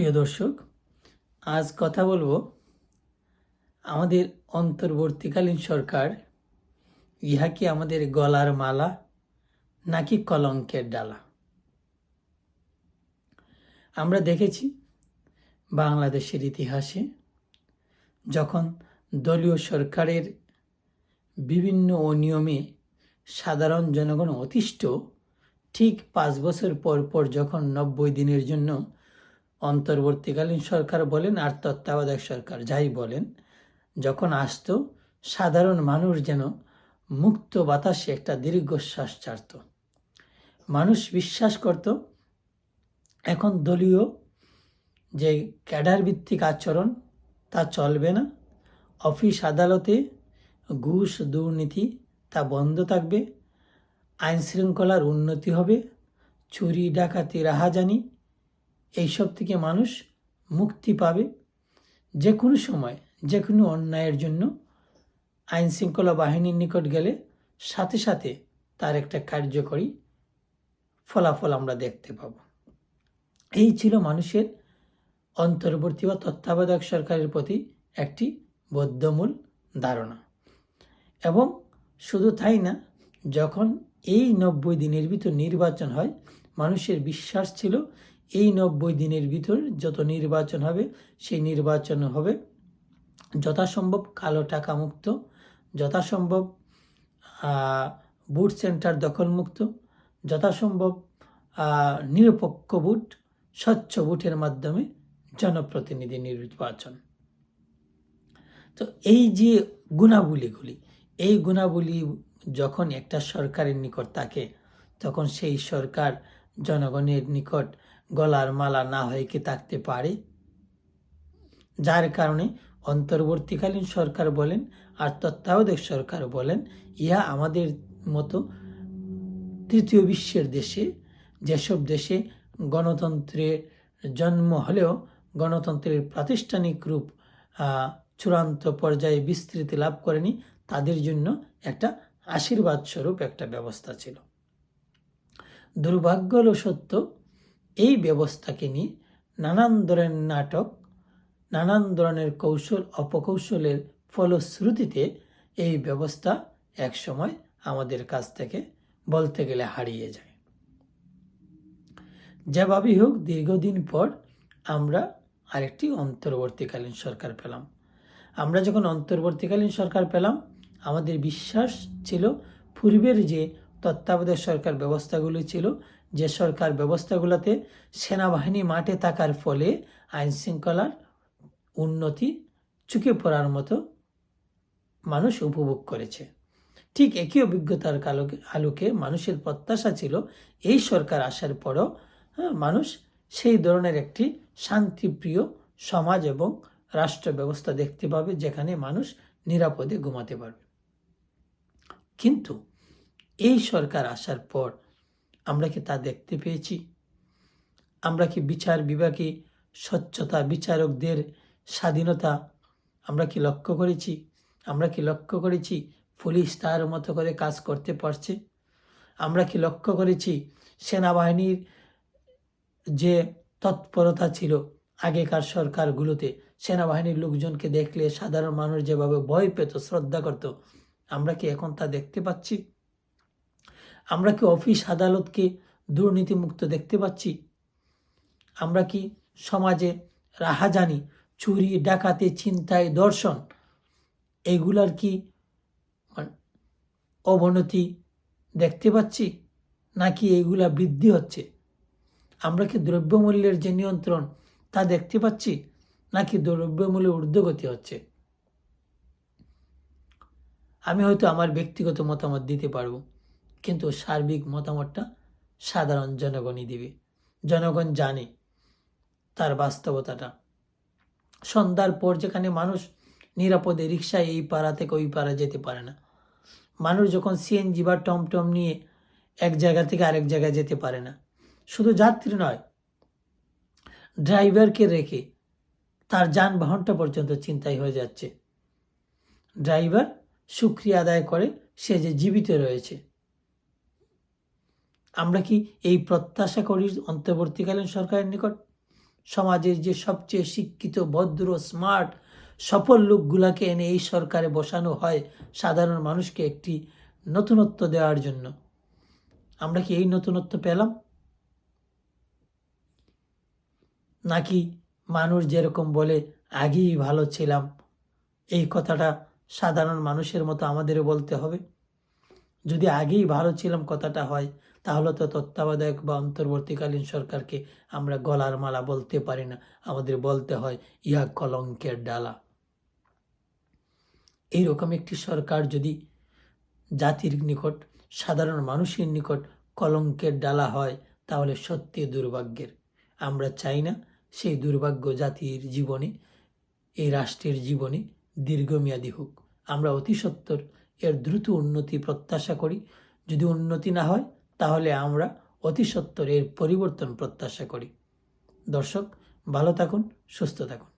প্রিয় দর্শক, আজ কথা বলবো আমাদের অন্তর্বর্তীকালীন সরকার ইহা কি আমাদের গলার মালা নাকি কলঙ্কের ডালা। আমরা দেখেছি বাংলাদেশের ইতিহাসে যখন দলীয় সরকারের বিভিন্ন অনিয়মে সাধারণ জনগণ অতিষ্ঠ, ঠিক 5 বছর পর পর যখন 90 দিনের জন্য অন্তর্বর্তীকালীন সরকার বলেন আর তত্ত্বাবধায়ক সরকার যাই বলেন, যখন আসতো সাধারণ মানুষ যেন মুক্ত বাতাসে একটা দীর্ঘশ্বাস ছাড়ত। মানুষ বিশ্বাস করত এখন দলীয় যে ক্যাডার ভিত্তিক আচরণ তা চলবে না, অফিস আদালতে ঘুষ দুর্নীতি তা বন্ধ থাকবে, আইন শৃঙ্খলার উন্নতি হবে, চুরি ডাকাতি রাহাজানি এইসব থেকে মানুষ মুক্তি পাবে। যে কোনো সময় যে কোনো অন্যায়ের জন্য আইন শৃঙ্খলা বাহিনীর নিকট গেলে সাথে সাথে তার একটা কার্যকরী ফলাফল আমরা দেখতে পাব। এই ছিল মানুষের অন্তর্বর্তী বা তত্ত্বাবধায়ক সরকারের প্রতি একটি বদ্ধমূল ধারণা। এবং শুধু তাই না, যখন এই 90 দিনের ভিতর নির্বাচন হয়, মানুষের বিশ্বাস ছিল এই 90 দিনের ভিতর যত নির্বাচন হবে সেই নির্বাচন হবে যথাসম্ভব কালো টাকা মুক্ত, যথাসম্ভব বুথ সেন্টার দখল মুক্ত, যথাসম্ভব নিরপেক্ষ ভোট, স্বচ্ছ ভোটের মাধ্যমে জনপ্রতিনিধি নির্বাচন। তো এই যে গুণাবলীগুলি, এই গুণাবলী যখন একটা সরকারের নিকট থাকে, তখন সেই সরকার জনগণের নিকট গলার মালা না হয়ে কি থাকতে পারে? যার কারণে অন্তর্বর্তীকালীন সরকার বলেন আর তত্ত্বাবধায়ক সরকার বলেন, ইহা আমাদের মতো তৃতীয় বিশ্বের দেশে, যেসব দেশে গণতন্ত্রের জন্ম হলেও গণতন্ত্রের প্রাতিষ্ঠানিক রূপ চূড়ান্ত পর্যায়ে বিস্তৃতি লাভ করেনি, তাদের জন্য একটা আশীর্বাদ স্বরূপ একটা ব্যবস্থা ছিল। দুর্ভাগ্য হলো সত্য, এই ব্যবস্থাকে নিয়ে নানান ধরনের নাটক, নানান ধরনের কৌশল অপকৌশলের ফলশ্রুতিতে এই ব্যবস্থা একসময় আমাদের কাছ থেকে বলতে গেলে হারিয়ে যায়। যেভাবেই হোক, দীর্ঘদিন পর আমরা আরেকটি অন্তর্বর্তীকালীন সরকার পেলাম। আমরা যখন অন্তর্বর্তীকালীন সরকার পেলাম, আমাদের বিশ্বাস ছিল পূর্বের যে তত্ত্বাবধায়ক সরকার ব্যবস্থাগুলি ছিল, যে সরকার ব্যবস্থাগুলোতে সেনাবাহিনী মাঠে থাকার ফলে আইন শৃঙ্খলার উন্নতি চুকে পড়ার মতো মানুষ উপভোগ করেছে, ঠিক একই অভিজ্ঞতার আলোকে মানুষের প্রত্যাশা ছিল এই সরকার আসার পরও মানুষ সেই ধরনের একটি শান্তিপ্রিয় সমাজ এবং রাষ্ট্র ব্যবস্থা দেখতে পাবে, যেখানে মানুষ নিরাপদে ঘুমাতে পারবে। কিন্তু এই সরকার আসার পর আমরা কি তা দেখতে পেয়েছি? আমরা কি বিচার বিভাগে স্বচ্ছতা, বিচারকদের স্বাধীনতা আমরা কি লক্ষ্য করেছি? আমরা কি লক্ষ্য করেছি পুলিশ তার মতো করে কাজ করতে পারছে? আমরা কি লক্ষ্য করেছি সেনাবাহিনীর যে তৎপরতা ছিল আগেকার সরকারগুলোতে, সেনাবাহিনীর লোকজনকে দেখলে সাধারণ মানুষ যেভাবে ভয় পেত, শ্রদ্ধা করত, আমরা কি এখন তা দেখতে পাচ্ছি? আমরা কি অফিস আদালতকে দুর্নীতিমুক্ত দেখতে পাচ্ছি? আমরা কি সমাজে রাহাজানি, চুরি ডাকাতি, ছিনতাই, ধর্ষণ এগুলার কি অবনতি দেখতে পাচ্ছি, নাকি এগুলা বৃদ্ধি হচ্ছে? আমরা কি দ্রব্যমূল্যের যে নিয়ন্ত্রণ তা দেখতে পাচ্ছি, নাকি দ্রব্যমূল্যের ঊর্ধ্বগতি হচ্ছে? আমি হয়তো আমার ব্যক্তিগত মতামত দিতে পারবো, কিন্তু সার্বিক মতামতটা সাধারণ জনগণই দিবে। জনগণ জানে তার বাস্তবতাটা। সন্ধ্যার পর যেখানে মানুষ নিরাপদে রিক্সায় এই পাড়া থেকে ওই পাড়া যেতে পারে না, মানুষ যখন সিএনজি বা টমটম নিয়ে এক জায়গা থেকে আরেক জায়গায় যেতে পারে না, শুধু যাত্রী নয়, ড্রাইভারকে রেখে তার যানবাহনটা পর্যন্ত চিন্তাই হয়ে যাচ্ছে। ড্রাইভার শুকরিয়া আদায় করে সে যে জীবিত রয়েছে। আমরা কি এই প্রত্যাশা করি অন্তর্বর্তীকালীন সরকারের নিকট? সমাজের যে সবচেয়ে শিক্ষিত, ভদ্র, স্মার্ট, সফল লোকগুলাকে এনে এই সরকারে বসানো হয় সাধারণ মানুষকে একটি নতুনত্ব দেওয়ার জন্য। আমরা কি এই নতুনত্ব পেলাম? নাকি মানুষ যেরকম বলে আগেই ভালো ছিলাম, এই কথাটা সাধারণ মানুষের মতো আমাদেরও বলতে হবে? যদি আগেই ভালো ছিলাম কথাটা হয়, তাহলে তো তত্ত্বাবধায়ক বা অন্তর্বর্তীকালীন সরকারকে আমরা গলার মালা বলতে পারি না, আমাদের বলতে হয় ইহা কলঙ্কের ডালা। এইরকম একটি সরকার যদি জাতির নিকট, সাধারণ মানুষের নিকট কলঙ্কের ডালা হয়, তাহলে সত্যি দুর্ভাগ্যের। আমরা চাই না সেই দুর্ভাগ্য জাতির জীবনে, এই রাষ্ট্রের জীবনে দীর্ঘমেয়াদী হোক। আমরা অতি সত্বর এর দ্রুত উন্নতি প্রত্যাশা করি। যদি উন্নতি না হয়, তাহলে আমরা অতি সত্বর এর পরিবর্তন প্রত্যাশা করি। দর্শক, ভালো থাকুন, সুস্থ থাকুন।